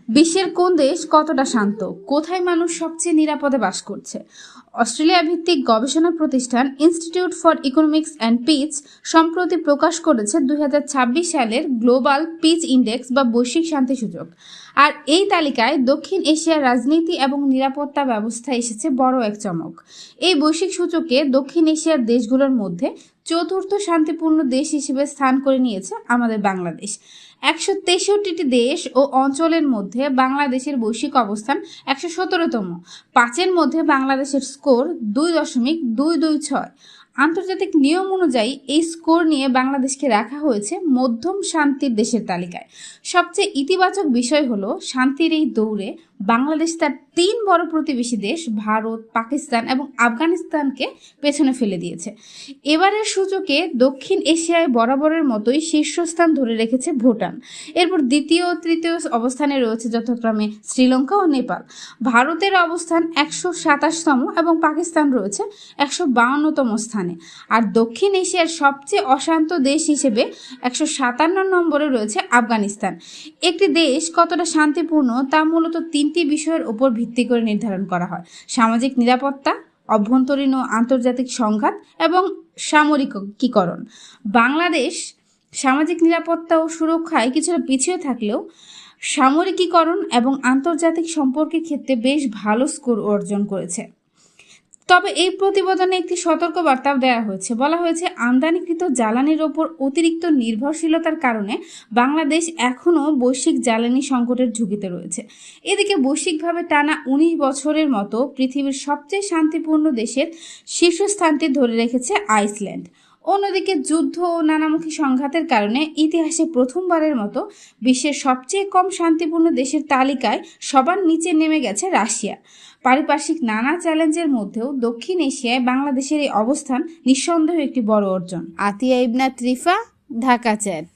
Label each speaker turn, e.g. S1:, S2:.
S1: বিশ্বের কোন দেশ কতটা শান্ত, কোথায় মানুষ সবচেয়ে নিরাপদে বাস করছে? অস্ট্রেলিয়া ভিত্তিক গবেষণা প্রতিষ্ঠান institute for economics and piece সম্প্রতি প্রকাশ করেছে 2026 সালের গ্লোবাল পিস ইন্ডেক্স বা বৈশ্বিক শান্তি সূচক। আর এই তালিকায় দক্ষিণ এশিয়ার রাজনীতি এবং নিরাপত্তা ব্যবস্থা এসেছে বড় এক চমক। এই বৈশ্বিক সূচকে দক্ষিণ এশিয়ার দেশগুলোর মধ্যে চতুর্থ শান্তিপূর্ণ দেশ হিসেবে স্থান করে নিয়েছে আমাদের বাংলাদেশ। 163টি দেশ ও অঞ্চলের মধ্যে বাংলাদেশের বৈশ্বিক অবস্থান 117তম। 5-এর মধ্যে বাংলাদেশের স্কোর 2.226। আন্তর্জাতিক নিয়ম অনুযায়ী এই স্কোর নিয়ে বাংলাদেশকে রাখা হয়েছে মধ্যম শান্তির দেশের তালিকায়। সবচেয়ে ইতিবাচক বিষয় হলো শান্তির এই দৌড়ে বাংলাদেশ তার 3 বড় প্রতিবেশী দেশ ভারত, পাকিস্তান এবং আফগানিস্তানকে পেছনে ফেলে দিয়েছে। এবারের সূচকে দক্ষিণ এশিয়ায় বরাবরের মতোই শীর্ষস্থান ধরে রেখেছে ভুটান। এরপর দ্বিতীয় ও তৃতীয় অবস্থানে রয়েছে যথাক্রমে শ্রীলঙ্কা ও নেপাল। ভারতের অবস্থান 127তম এবং পাকিস্তান রয়েছে 152তম স্থানে। আর দক্ষিণ এশিয়ার সবচেয়ে অশান্ত দেশ হিসেবে 157 নম্বরে রয়েছে আফগানিস্তান। একটি দেশ কতটা শান্তিপূর্ণ তা মূলত 3টি বিষয়ের উপর ভিত্তি করে নির্ধারণ করা হয়: সামাজিক নিরাপত্তা, অভ্যন্তরীণ ও আন্তর্জাতিক সংঘাত এবং সামরিকীকরণ। বাংলাদেশ সামাজিক নিরাপত্তা ও সুরক্ষায় কিছুটা পিছিয়ে থাকলেও সামরিকীকরণ এবং আন্তর্জাতিক সম্পর্কের ক্ষেত্রে বেশ ভালো স্কোর অর্জন করেছে। তবে এই প্রতিবেদনে একটি সতর্কবার্তাও দেওয়া হয়েছে। বলা হয়েছে, আমদানিকৃত জ্বালানির ওপর অতিরিক্ত নির্ভরশীলতার কারণে বাংলাদেশ এখনও বৈশ্বিক জ্বালানি সংকটের ঝুঁকিতে রয়েছে। এদিকে বৈশ্বিকভাবে টানা 19 বছরের মতো পৃথিবীর সবচেয়ে শান্তিপূর্ণ দেশের শীর্ষস্থানটি ধরে রেখেছে আইসল্যান্ড। অন্যদিকে যুদ্ধ ও নানামুখী সংঘাতের কারণে ইতিহাসে প্রথমবারের মতো বিশ্বের সবচেয়ে কম শান্তিপূর্ণ দেশের তালিকায় সবার নিচে নেমে গেছে রাশিয়া। পারিপার্শ্বিক নানা চ্যালেঞ্জের মধ্যেও দক্ষিণ এশিয়ায় বাংলাদেশের এই অবস্থান নিঃসন্দেহে একটি বড় অর্জন।
S2: আতিয়া ইবনা ত্রিফা, ঢাকা চ্যাট।